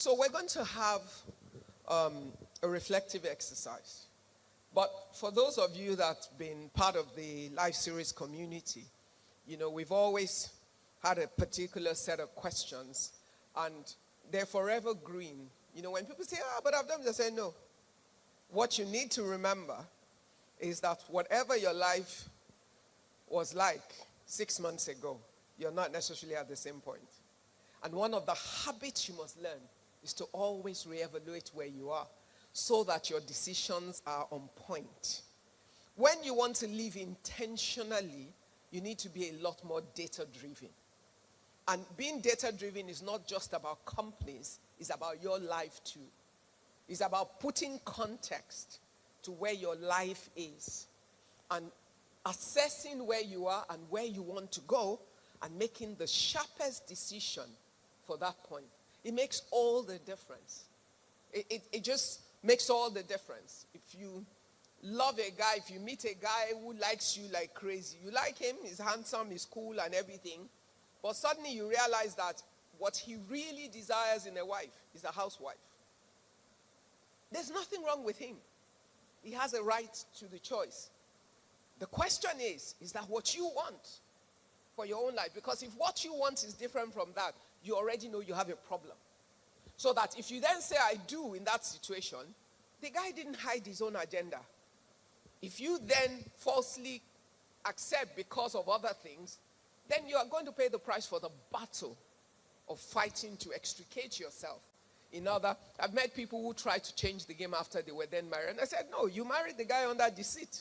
So we're going to have a reflective exercise. But for those of you that's been part of the life series community, we've always had a particular set of questions, and they're forever green. When people say, but I've done this, I say, no. What you need to remember is that whatever your life was like 6 months ago, you're not necessarily at the same point. And one of the habits you must learn is to always reevaluate where you are so that your decisions are on point. When you want to live intentionally, you need to be a lot more data-driven. And being data-driven is not just about companies, it's about your life too. It's about putting context to where your life is and assessing where you are and where you want to go and making the sharpest decision for that point. It makes all the difference. It just makes all the difference. If you love a guy, if you meet a guy who likes you like crazy, you like him, he's handsome, he's cool and everything, but suddenly you realize that what he really desires in a wife is a housewife. There's nothing wrong with him. He has a right to the choice. The question is that what you want for your own life? Because if what you want is different from that, you already know you have a problem. So that if you then say, I do in that situation, the guy didn't hide his own agenda. If you then falsely accept because of other things, then you are going to pay the price for the battle of fighting to extricate yourself. I've met people who tried to change the game after they were then married. And I said, no, you married the guy under deceit.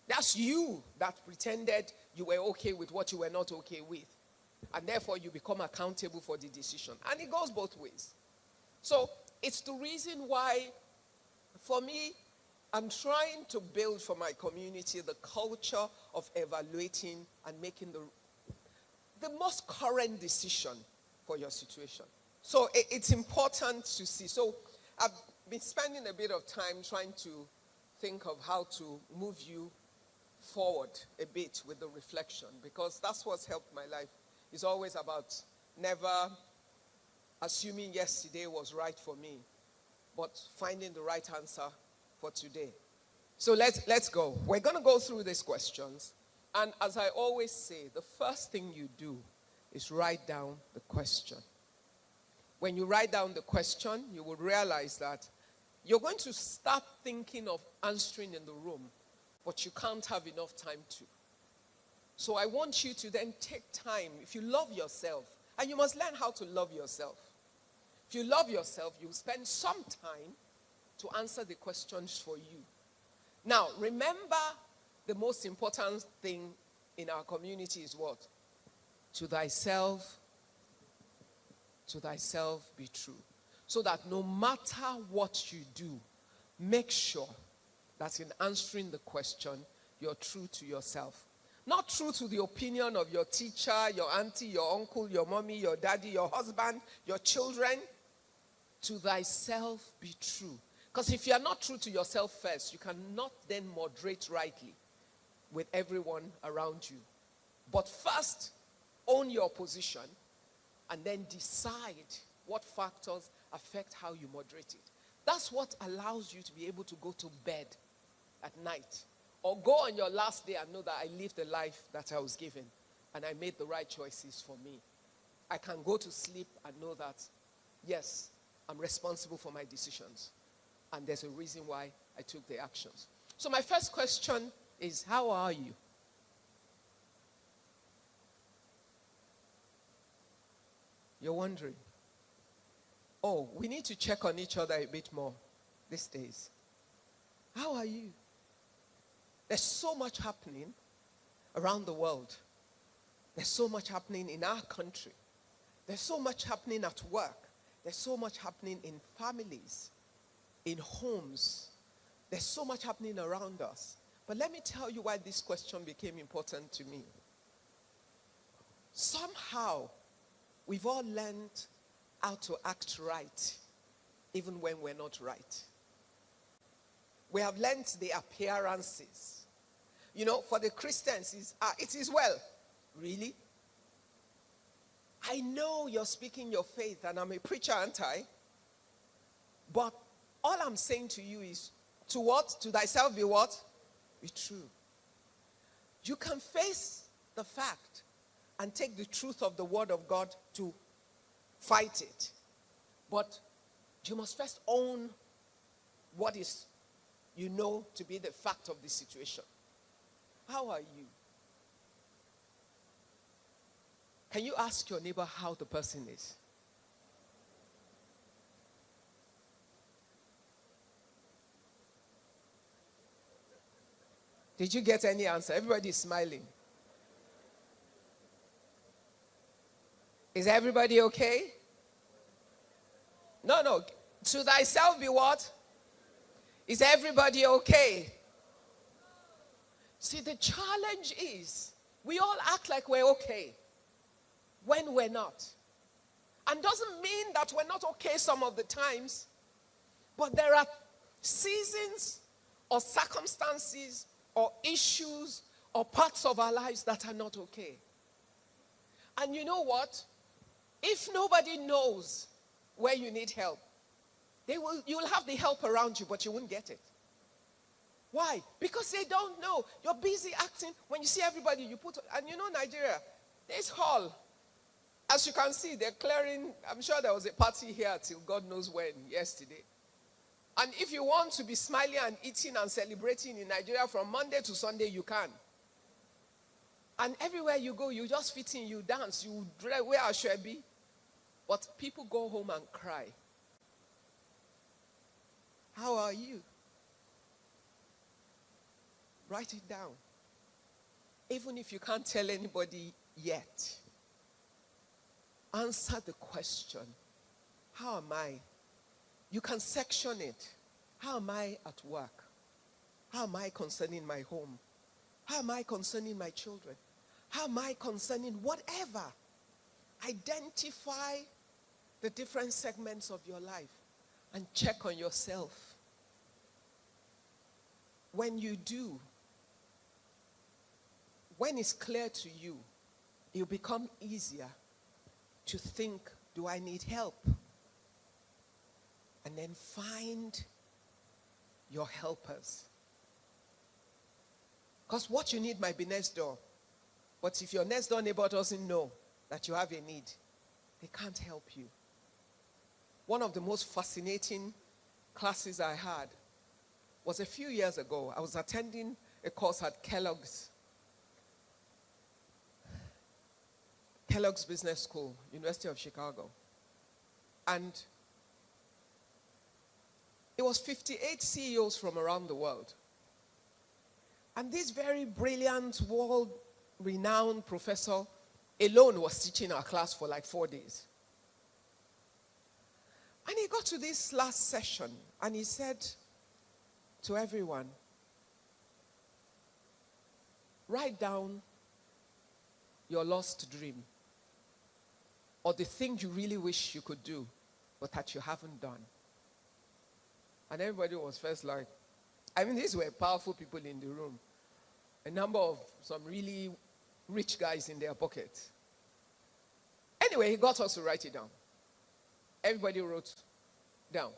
That's you that pretended you were okay with what you were not okay with. And therefore, you become accountable for the decision. And it goes both ways. So, it's the reason why, for me, I'm trying to build for my community the culture of evaluating and making the most current decision for your situation. So, it's important to see. So, I've been spending a bit of time trying to think of how to move you forward a bit with the reflection, because that's what's helped my life. It's always about never assuming yesterday was right for me, but finding the right answer for today. So let's go. We're going to go through these questions. And as I always say, the first thing you do is write down the question. When you write down the question, you will realize that you're going to start thinking of answering in the room, but you can't have enough time to. So I want you to then take time. If you love yourself, and you must learn how to love yourself. If you love yourself, you spend some time to answer the questions for you. Now, remember, the most important thing in our community is what? To thyself be true. So that no matter what you do, make sure that in answering the question, you're true to yourself. Not true to the opinion of your teacher, your auntie, your uncle, your mommy, your daddy, your husband, your children. To thyself be true. Because if you are not true to yourself first, you cannot then moderate rightly with everyone around you. But first, own your position and then decide what factors affect how you moderate it. That's what allows you to be able to go to bed at night. Or go on your last day and know that I lived the life that I was given and I made the right choices for me. I can go to sleep and know that, yes, I'm responsible for my decisions. And there's a reason why I took the actions. So my first question is, how are you? You're wondering. Oh, we need to check on each other a bit more these days. How are you? There's so much happening around the world. There's so much happening in our country. There's so much happening at work. There's so much happening in families, in homes. There's so much happening around us. But let me tell you why this question became important to me. Somehow, we've all learned how to act right, even when we're not right. We have learned the appearances. For the Christians, it is well. Really? I know you're speaking your faith, and I'm a preacher, aren't I? But all I'm saying to you is, to what? To thyself be what? Be true. You can face the fact and take the truth of the word of God to fight it. But you must first own what is, you know, to be the fact of the situation. How are you? Can you ask your neighbor how the person is? Did you get any answer? Everybody is smiling. Is everybody okay? No. To thyself be what? Is everybody okay? See, the challenge is we all act like we're okay when we're not. And doesn't mean that we're not okay some of the times, but there are seasons or circumstances or issues or parts of our lives that are not okay. And you know what? If nobody knows where you need help, you will have the help around you, but you won't get it. Why? Because they don't know. You're busy acting. When you see everybody, you put, and you know Nigeria, this hall, as you can see, they're clearing. I'm sure there was a party here till God knows when, yesterday. And if you want to be smiling and eating and celebrating in Nigeria from Monday to Sunday, you can. And everywhere you go, you just fit in, you dance, you wear a shebi. But people go home and cry. How are you? Write it down. Even if you can't tell anybody yet, answer the question, how am I? You can section it. How am I at work? How am I concerning my home? How am I concerning my children? How am I concerning whatever? Identify the different segments of your life and check on yourself. When you do, when it's clear to you, it'll become easier to think, do I need help? And then find your helpers. Because what you need might be next door. But if your next door neighbor doesn't know that you have a need, they can't help you. One of the most fascinating classes I had was a few years ago. I was attending a course at Kellogg's Business School, University of Chicago. And it was 58 CEOs from around the world. And this very brilliant, world-renowned professor alone was teaching our class for like 4 days. And he got to this last session, and he said to everyone, write down your lost dream, or the thing you really wish you could do, but that you haven't done. And everybody was first like, these were powerful people in the room. A number of some really rich guys in their pockets. Anyway, he got us to write it down. Everybody wrote down.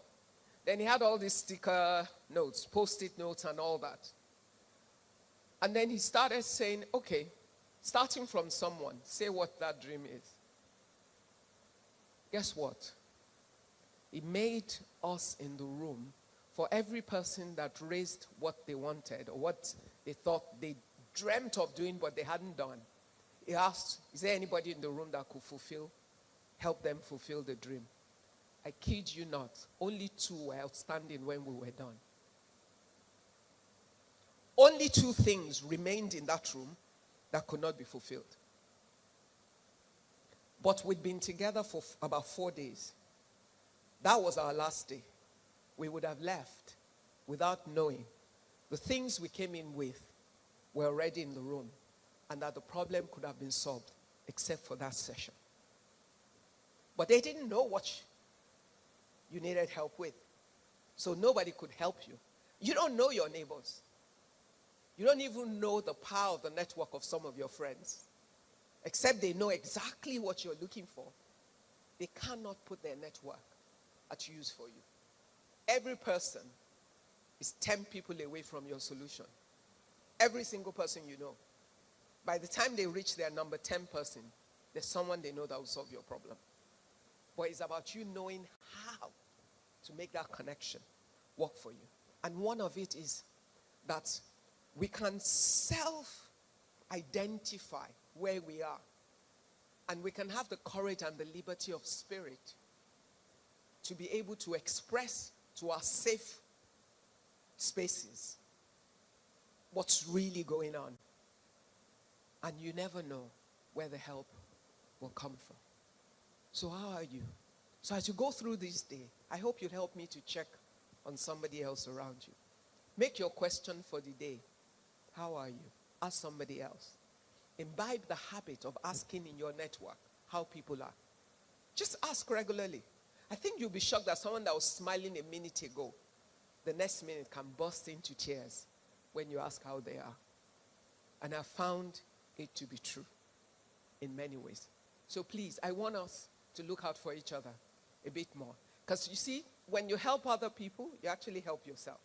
Then he had all these sticker notes, post-it notes and all that. And then he started saying, okay, starting from someone, say what that dream is. Guess what? He made us in the room, for every person that raised what they wanted or what they thought they dreamt of doing but they hadn't done. He asked, is there anybody in the room that could help them fulfill the dream? I kid you not, only 2 were outstanding when we were done. Only 2 things remained in that room that could not be fulfilled. But we'd been together for about 4 days. That was our last day. We would have left without knowing the things we came in with were already in the room, and that the problem could have been solved except for that session. But they didn't know what you needed help with. So nobody could help you. You don't know your neighbors. You don't even know the power of the network of some of your friends. except they know exactly what you're looking for, they cannot put their network at use for you. Every person is 10 people away from your solution. Every single person you know. By the time they reach their number 10 person, there's someone they know that will solve your problem. But it's about you knowing how to make that connection work for you. And one of it is that we can self-identify where we are. And we can have the courage and the liberty of spirit to be able to express to our safe spaces what's really going on. And you never know where the help will come from. So how are you? So as you go through this day, I hope you'll help me to check on somebody else around you. Make your question for the day, how are you? Ask somebody else. Imbibe the habit of asking in your network how people are. Just ask regularly. I think you'll be shocked that someone that was smiling a minute ago, the next minute can burst into tears when you ask how they are. And I found it to be true in many ways. So please, I want us to look out for each other a bit more. Because you see, when you help other people, you actually help yourself.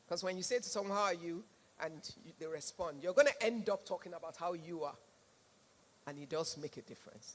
Because when you say to someone, how are you? And they respond, you're going to end up talking about how you are. And it does make a difference.